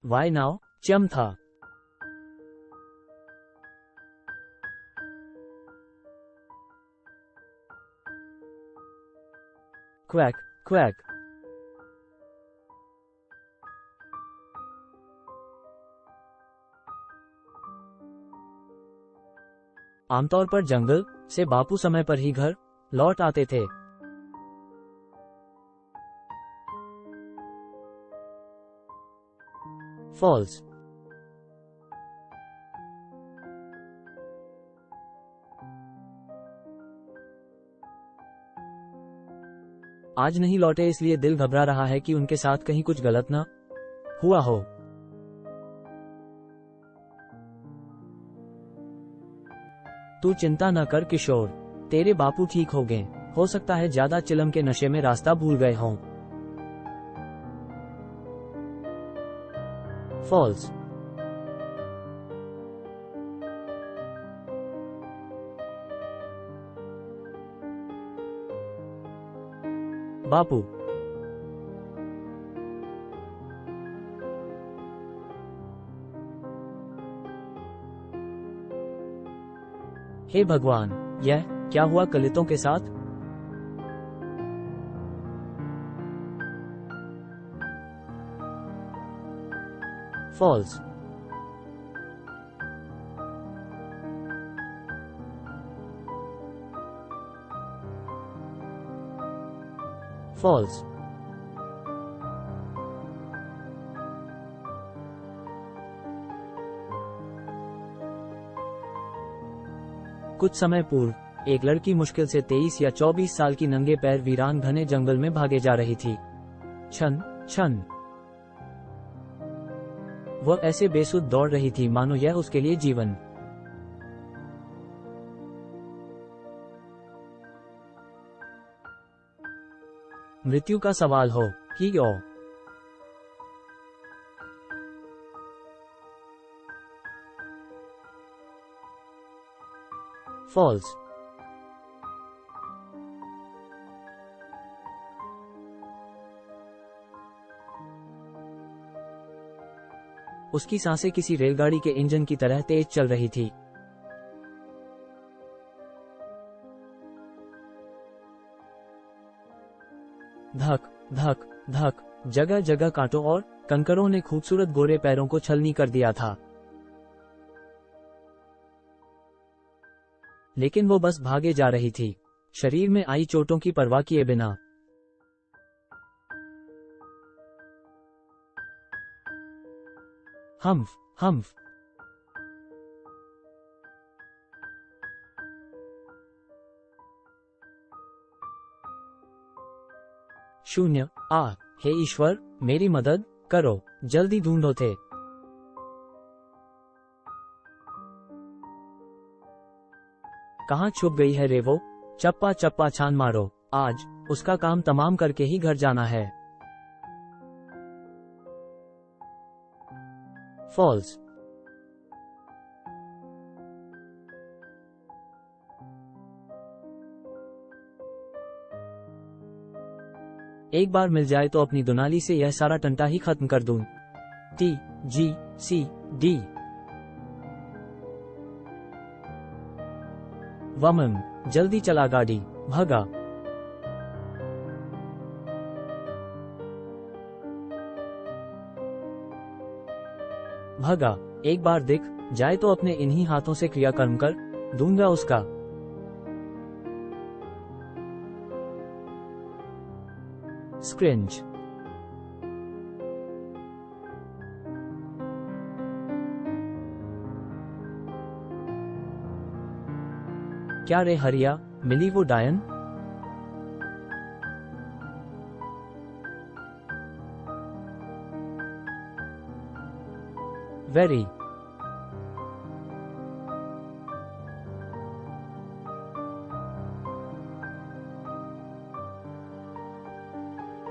Y now चम था। Quack quack. आमतौर पर जंगल से बापू समय पर ही घर लौट आते थे। फॉल्स। आज नहीं लौटे इसलिए दिल घबरा रहा है कि उनके साथ कहीं कुछ गलत ना हुआ हो। तू चिंता न कर किशोर, तेरे बापू ठीक हो गए। हो सकता है ज्यादा चिलम के नशे में रास्ता भूल गए हों। फॉल्स। बापू। हे भगवान, यह क्या हुआ कलितों के साथ? फॉल्स। फॉल्स। कुछ समय पूर्व एक लड़की मुश्किल से 23 या 24 साल की नंगे पैर वीरान घने जंगल में भागे जा रही थी। छन छन। वह ऐसे बेसुध दौड़ रही थी मानो यह उसके लिए जीवन मृत्यु का सवाल हो। ही ओ। फॉल्स। उसकी सांसें किसी रेलगाड़ी के इंजन की तरह तेज चल रही थी। धक धक धक। जगह जगह कांटों और कंकरों ने खूबसूरत गोरे पैरों को छलनी कर दिया था। लेकिन वो बस भागे जा रही थी, शरीर में आई चोटों की परवाह किए बिना। हम्फ हम्फ। शून्य। आ, हे ईश्वर, मेरी मदद करो, जल्दी ढूंढो थे। कहाँ छुप गई है रे वो? चप्पा चप्पा छान मारो, आज उसका काम तमाम करके ही घर जाना है। फॉल्स। एक बार मिल जाए तो अपनी दुनाली से यह सारा टंटा ही खत्म कर दूं। T G C D. वमन, जल्दी चला गाड़ी, भगा। भगा। एक बार दिख जाए तो अपने इन्हीं हाथों से क्रियाकर्म कर दूंगा उसका। स्क्रिंज। क्या रे हरिया, मिली वो डायन? वेरी।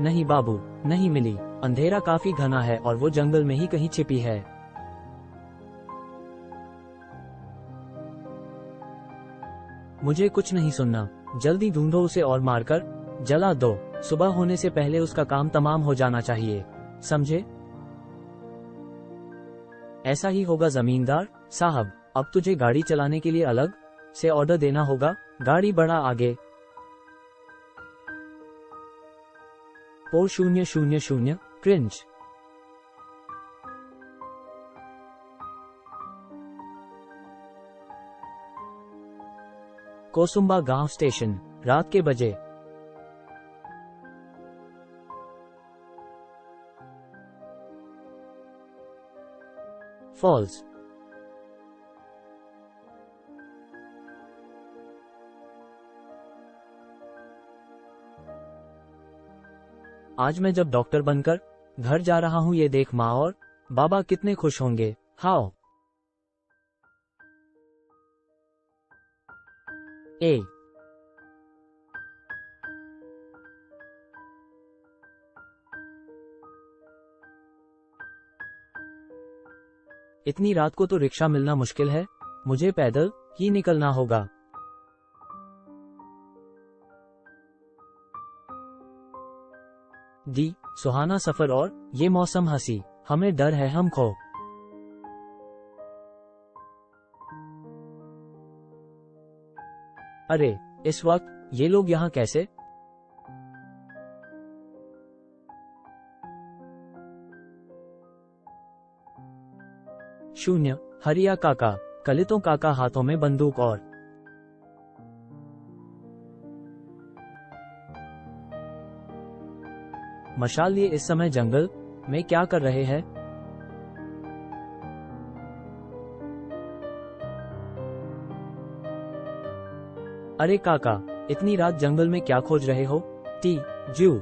नहीं बाबू, नहीं मिली। अंधेरा काफी घना है और वो जंगल में ही कहीं छिपी है। मुझे कुछ नहीं सुनना, जल्दी ढूंढो उसे और मारकर जला दो। सुबह होने से पहले उसका काम तमाम हो जाना चाहिए, समझे? ऐसा ही होगा जमींदार साहब, अब तुझे गाड़ी चलाने के लिए अलग से ऑर्डर देना होगा। गाड़ी बढ़ा आगे। 4000 क्रिंज। कोसुम्बा गांव स्टेशन, रात के बजे। फॉल्स। आज मैं जब डॉक्टर बनकर घर जा रहा हूं, ये देख माँ और बाबा कितने खुश होंगे। हाउ। ए। इतनी रात को तो रिक्शा मिलना मुश्किल है, मुझे पैदल ही निकलना होगा। डी। सुहाना सफर और ये मौसम हंसी, हमें डर है हम खो। अरे इस वक्त ये लोग यहाँ कैसे? शून्य। हरिया काका, कलितों काका हाथों में बंदूक और मशाल। ये इस समय जंगल में क्या कर रहे हैं? अरे काका, इतनी रात जंगल में क्या खोज रहे हो? टी। जू।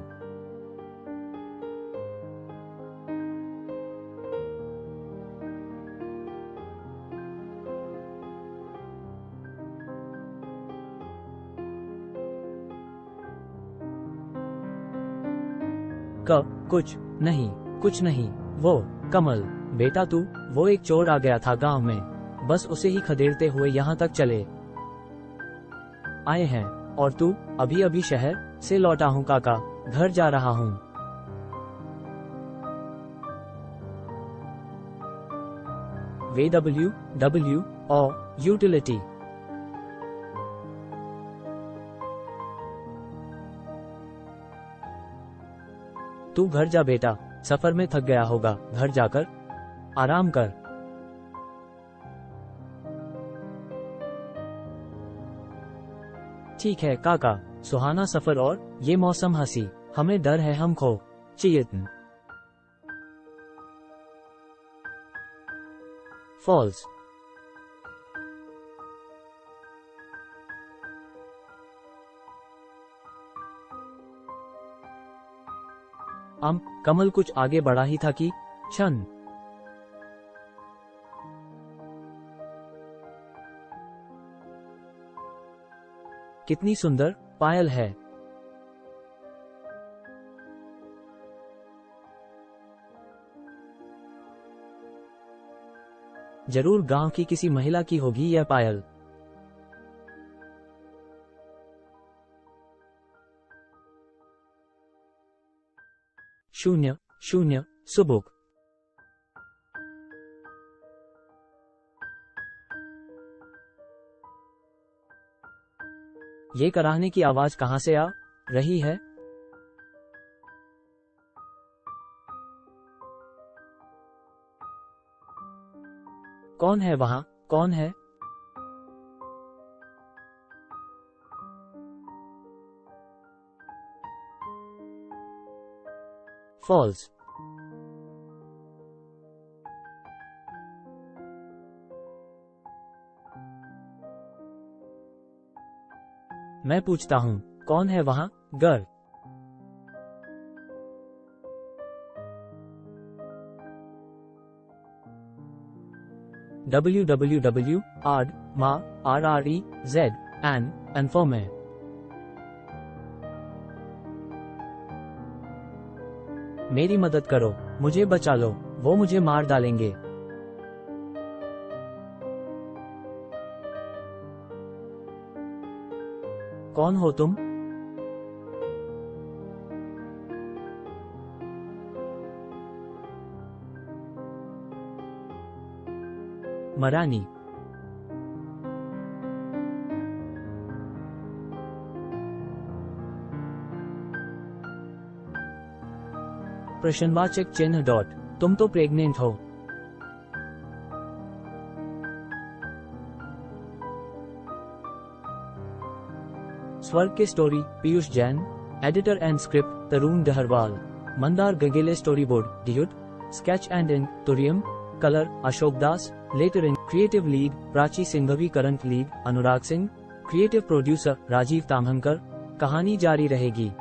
कुछ नहीं, कुछ नहीं। वो कमल बेटा तू, वो एक चोर आ गया था गांव में, बस उसे ही खदेड़ते हुए यहाँ तक चले आए हैं। और तू? अभी अभी शहर से लौटा हूँ काका, घर जा रहा हूँ। VW और यूटिलिटी। तू घर जा बेटा, सफर में थक गया होगा, घर जाकर आराम कर। ठीक है काका, सुहाना सफर और ये मौसम हंसी, हमें डर है हम खो। चियतन। फॉल्स। कमल कुछ आगे बढ़ा ही था कि क्षण। कितनी सुंदर पायल है। जरूर गांव की किसी महिला की होगी यह पायल। शून्य सुबुक। ये कराहने की आवाज कहां से आ रही है? कौन है वहां, कौन है? फॉल्स। मैं पूछता हूँ, कौन है वहां? गर। www आड मा RREZ एन फॉर में। मेरी मदद करो, मुझे बचा लो, वो मुझे मार डालेंगे। कौन हो तुम? मरानी। प्रश्नवाचक चिन्ह डॉट। तुम तो प्रेग्नेंट हो। स्वर्ग के story Piyush Jain, editor and script Tarun Daharwal, Mandar Gagele story board डियुट, स्केच एंड इंक तुरियम, colour Ashok Das, lettering creative lead Prachi Singhvi, current lead Anurag Singh, creative producer Rajeev Tamhankar. कहानी जारी रहेगी।